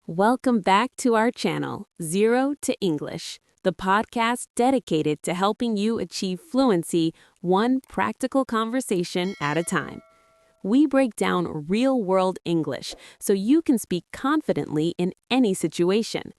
Welcome back to our channel, Zero to English, the podcast dedicated to helping you achieve fluency one practical conversation at a time. We break down real-world English so you can speak confidently in any situation.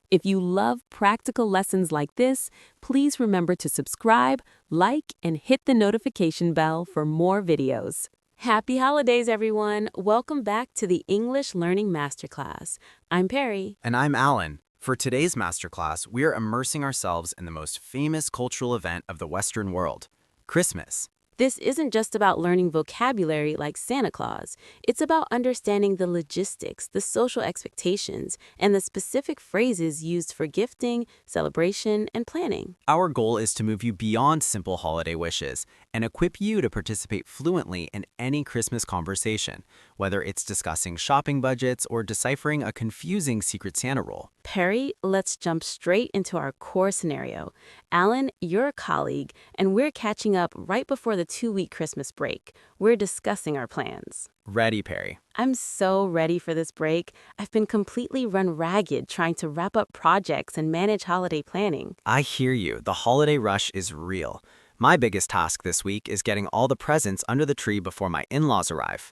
If you love practical lessons like this, please remember to subscribe, like, and hit the notification bell for more videos. Happy holidays, everyone! Welcome back to the English Learning Masterclass. I'm Perry. And I'm Alan. For today's masterclass, we are immersing ourselves in the most famous cultural event of the Western world, Christmas. This isn't just about learning vocabulary like Santa Claus. It's about understanding the logistics, the social expectations, and the specific phrases used for gifting, celebration, and planning. Our goal is to move you beyond simple holiday wishes and equip you to participate fluently in any Christmas conversation, whether it's discussing shopping budgets or deciphering a confusing Secret Santa rule. Perry, let's jump straight into our core scenario. Alan, you're a colleague, and we're catching up right before the 2-week Christmas break. We're discussing our plans. Ready, Perry. I'm so ready for this break. I've been completely run ragged trying to wrap up projects and manage holiday planning. I hear you. The holiday rush is real. My biggest task this week is getting all the presents under the tree before my in-laws arrive.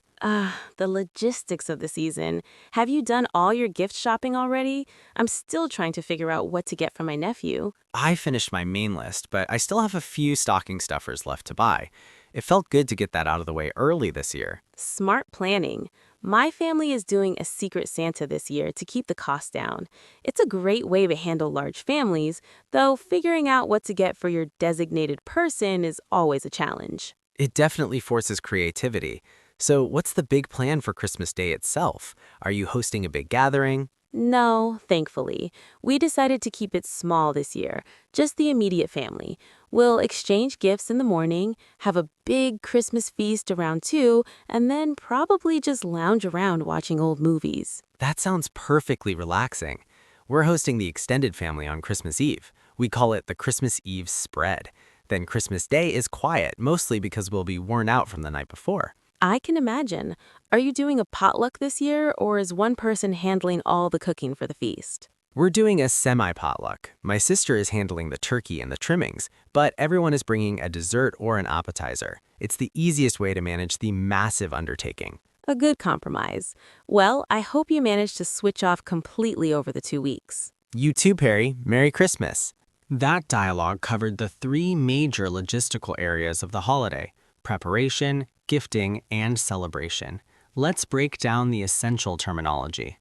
The logistics of the season. Have you done all your gift shopping already? I'm still trying to figure out what to get for my nephew. I finished my main list, but I still have a few stocking stuffers left to buy. It felt good to get that out of the way early this year. Smart planning. My family is doing a Secret Santa this year to keep the cost down. It's a great way to handle large families, though figuring out what to get for your designated person is always a challenge. It definitely forces creativity. So what's the big plan for Christmas Day itself? Are you hosting a big gathering? No, thankfully. We decided to keep it small this year, just the immediate family. We'll exchange gifts in the morning, have a big Christmas feast around 2, and then probably just lounge around watching old movies. That sounds perfectly relaxing. We're hosting the extended family on Christmas Eve. We call it the Christmas Eve spread. Then Christmas Day is quiet, mostly because we'll be worn out from the night before. I can imagine. Are you doing a potluck this year, or is one person handling all the cooking for the feast? We're doing a semi-potluck. My sister is handling the turkey and the trimmings, but everyone is bringing a dessert or an appetizer. It's the easiest way to manage the massive undertaking. A good compromise. Well, I hope you manage to switch off completely over the 2 weeks. You too, Perry. Merry Christmas. That dialogue covered the 3 major logistical areas of the holiday: preparation, gifting, and celebration. Let's break down the essential terminology.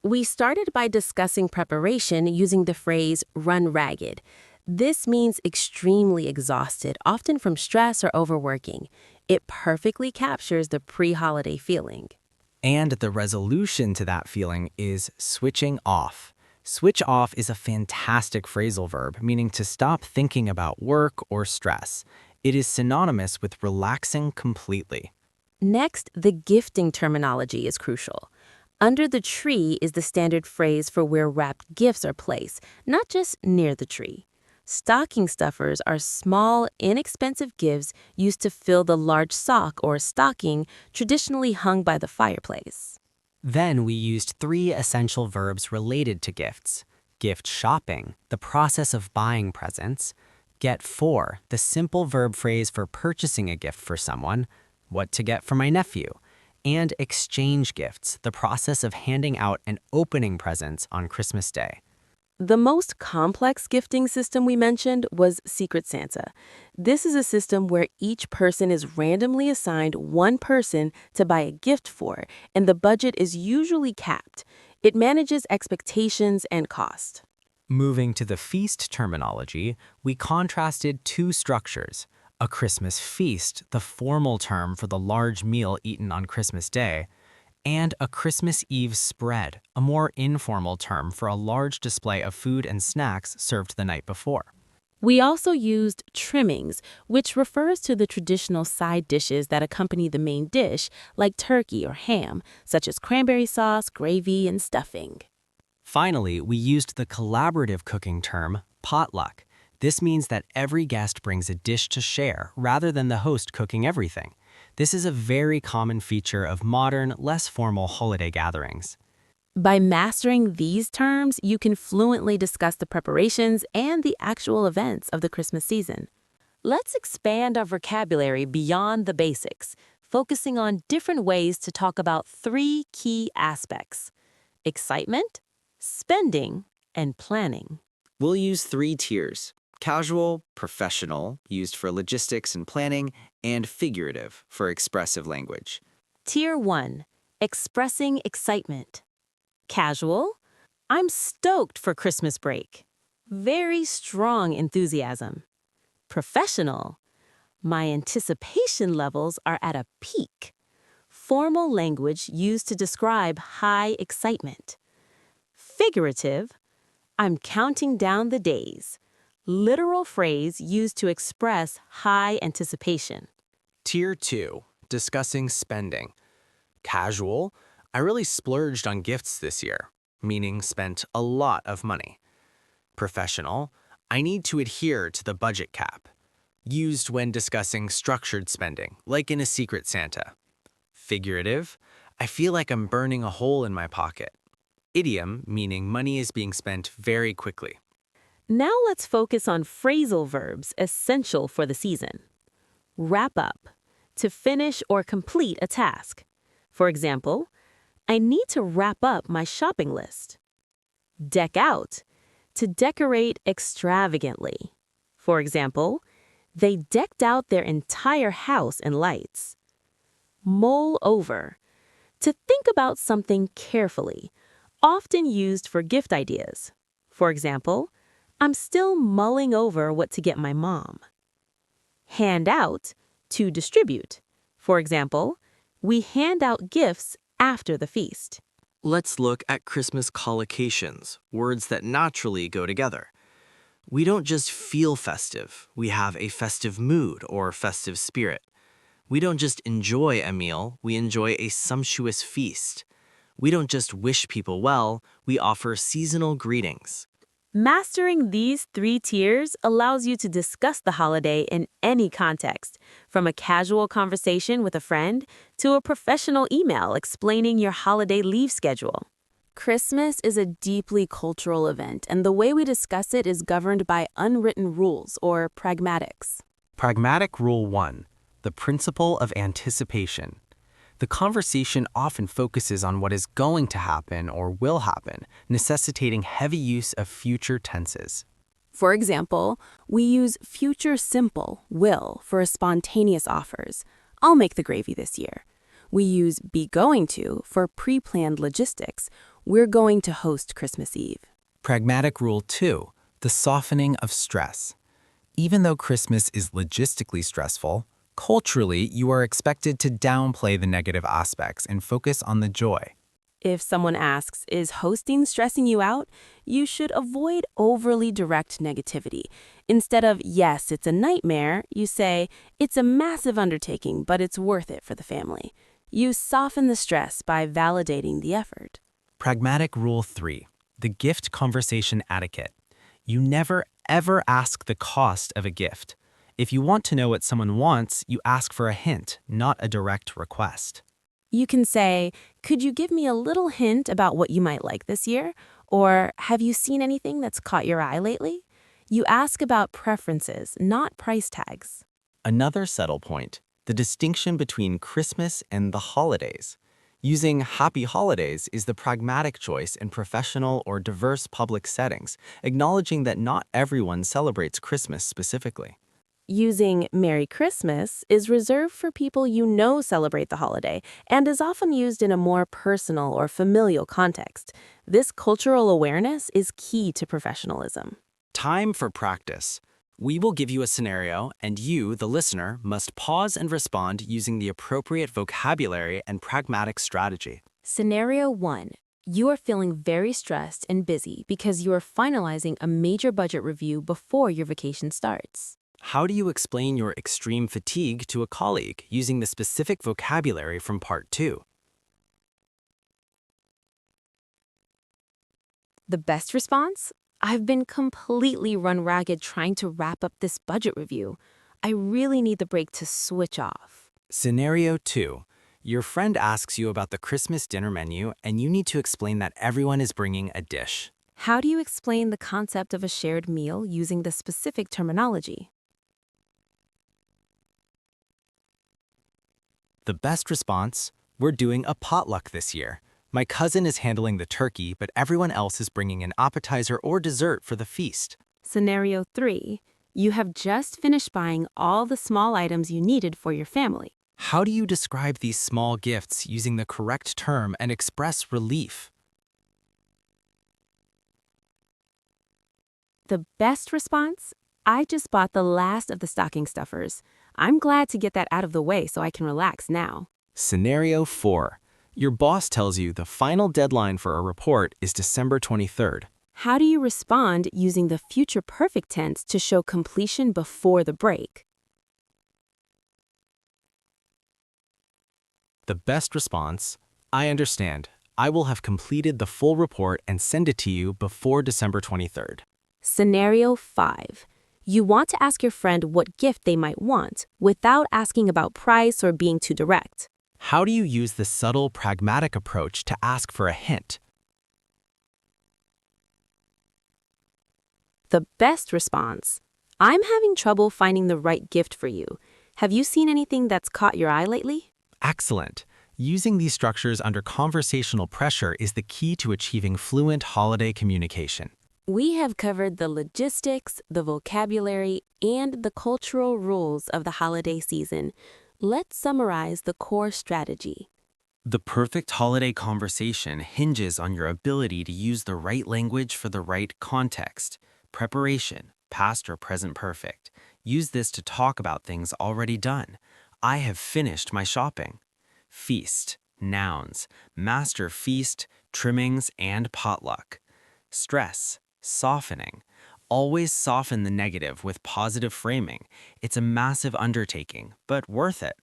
We started by discussing preparation using the phrase run ragged. This means extremely exhausted, often from stress or overworking. It perfectly captures the pre-holiday feeling. And the resolution to that feeling is switching off. Switch off is a fantastic phrasal verb, meaning to stop thinking about work or stress. It is synonymous with relaxing completely. Next, the gifting terminology is crucial. Under the tree is the standard phrase for where wrapped gifts are placed, not just near the tree. Stocking stuffers are small, inexpensive gifts used to fill the large sock or stocking traditionally hung by the fireplace. Then we used 3 essential verbs related to gifts: gift shopping, the process of buying presents; get for, the simple verb phrase for purchasing a gift for someone, what to get for my nephew; and exchange gifts, the process of handing out and opening presents on Christmas Day. The most complex gifting system we mentioned was Secret Santa. This is a system where each person is randomly assigned one person to buy a gift for, and the budget is usually capped. It manages expectations and cost. Moving to the feast terminology, we contrasted 2 structures: a Christmas feast, the formal term for the large meal eaten on Christmas Day, and a Christmas Eve spread, a more informal term for a large display of food and snacks served the night before. We also used trimmings, which refers to the traditional side dishes that accompany the main dish, like turkey or ham, such as cranberry sauce, gravy, and stuffing. Finally, we used the collaborative cooking term, potluck. This means that every guest brings a dish to share rather than the host cooking everything. This is a very common feature of modern, less formal holiday gatherings. By mastering these terms, you can fluently discuss the preparations and the actual events of the Christmas season. Let's expand our vocabulary beyond the basics, focusing on different ways to talk about three key aspects: excitement, spending, and planning. We'll use 3 tiers: casual, professional, used for logistics and planning, and figurative for expressive language. Tier 1, expressing excitement. Casual, I'm stoked for Christmas break. Very strong enthusiasm. Professional, my anticipation levels are at a peak. Formal language used to describe high excitement. Figurative, I'm counting down the days. Literal phrase used to express high anticipation. Tier 2, discussing spending. Casual, I really splurged on gifts this year, meaning spent a lot of money. Professional, I need to adhere to the budget cap. Used when discussing structured spending, like in a Secret Santa. Figurative, I feel like I'm burning a hole in my pocket. Idiom, meaning money is being spent very quickly. Now let's focus on phrasal verbs essential for the season. Wrap up, to finish or complete a task. For example, I need to wrap up my shopping list. Deck out, to decorate extravagantly. For example, they decked out their entire house in lights. Mull over, to think about something carefully, often used for gift ideas. For example, I'm still mulling over what to get my mom. Hand out, to distribute. For example, we hand out gifts after the feast. Let's look at Christmas collocations, words that naturally go together. We don't just feel festive, we have a festive mood or festive spirit. We don't just enjoy a meal, we enjoy a sumptuous feast. We don't just wish people well, we offer seasonal greetings. Mastering these 3 tiers allows you to discuss the holiday in any context, from a casual conversation with a friend to a professional email explaining your holiday leave schedule. Christmas is a deeply cultural event, and the way we discuss it is governed by unwritten rules, or pragmatics. Pragmatic Rule 1, the principle of anticipation. The conversation often focuses on what is going to happen or will happen, necessitating heavy use of future tenses. For example, we use future simple, will, for spontaneous offers. I'll make the gravy this year. We use be going to for pre-planned logistics. We're going to host Christmas Eve. Pragmatic Rule 2, the softening of stress. Even though Christmas is logistically stressful, culturally, you are expected to downplay the negative aspects and focus on the joy. If someone asks, is hosting stressing you out? You should avoid overly direct negativity. Instead of, yes, it's a nightmare, you say, it's a massive undertaking, but it's worth it for the family. You soften the stress by validating the effort. Pragmatic Rule 3, the gift conversation etiquette. You never, ever ask the cost of a gift. If you want to know what someone wants, you ask for a hint, not a direct request. You can say, could you give me a little hint about what you might like this year? Or have you seen anything that's caught your eye lately? You ask about preferences, not price tags. Another subtle point, the distinction between Christmas and the holidays. Using happy holidays is the pragmatic choice in professional or diverse public settings, acknowledging that not everyone celebrates Christmas specifically. Using Merry Christmas is reserved for people you know celebrate the holiday and is often used in a more personal or familial context. This cultural awareness is key to professionalism. Time for practice. We will give you a scenario, and you, the listener, must pause and respond using the appropriate vocabulary and pragmatic strategy. Scenario 1. You are feeling very stressed and busy because you are finalizing a major budget review before your vacation starts. How do you explain your extreme fatigue to a colleague using the specific vocabulary from Part 2? The best response? I've been completely run ragged trying to wrap up this budget review. I really need the break to switch off. Scenario 2. Your friend asks you about the Christmas dinner menu, and you need to explain that everyone is bringing a dish. How do you explain the concept of a shared meal using the specific terminology? The best response: we're doing a potluck this year. My cousin is handling the turkey, but everyone else is bringing an appetizer or dessert for the feast. Scenario 3. You have just finished buying all the small items you needed for your family. How do you describe these small gifts using the correct term and express relief? The best response? I just bought the last of the stocking stuffers. I'm glad to get that out of the way so I can relax now. Scenario 4. Your boss tells you the final deadline for a report is December 23rd. How do you respond using the future perfect tense to show completion before the break? The best response: I understand. I will have completed the full report and send it to you before December 23rd. Scenario 5. You want to ask your friend what gift they might want without asking about price or being too direct. How do you use the subtle, pragmatic approach to ask for a hint? The best response: I'm having trouble finding the right gift for you. Have you seen anything that's caught your eye lately? Excellent. Using these structures under conversational pressure is the key to achieving fluent holiday communication. We have covered the logistics, the vocabulary, and the cultural rules of the holiday season. Let's summarize the core strategy. The perfect holiday conversation hinges on your ability to use the right language for the right context. Preparation, past or present perfect. Use this to talk about things already done. I have finished my shopping. Feast, nouns, master feast, trimmings, and potluck. Stress, softening. Always soften the negative with positive framing. It's a massive undertaking, but worth it.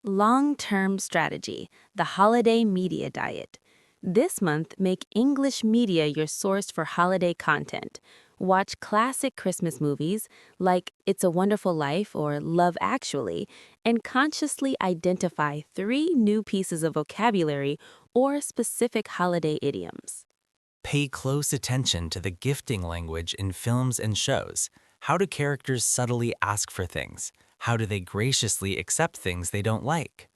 Long-term strategy, the holiday media diet. This month, make English media your source for holiday content. Watch classic Christmas movies like It's a Wonderful Life or Love Actually, and consciously identify 3 new pieces of vocabulary or specific holiday idioms. Pay close attention to the gifting language in films and shows. How do characters subtly ask for things? How do they graciously accept things they don't like?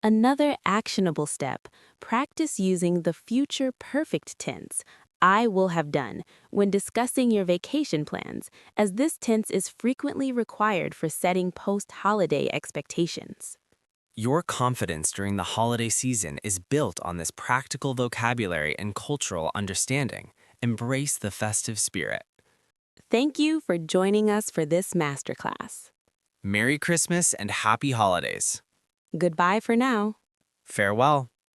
Another actionable step, practice using the future perfect tense, I will have done, when discussing your vacation plans, as this tense is frequently required for setting post-holiday expectations. Your confidence during the holiday season is built on this practical vocabulary and cultural understanding. Embrace the festive spirit. Thank you for joining us for this masterclass. Merry Christmas and Happy Holidays. Goodbye for now. Farewell.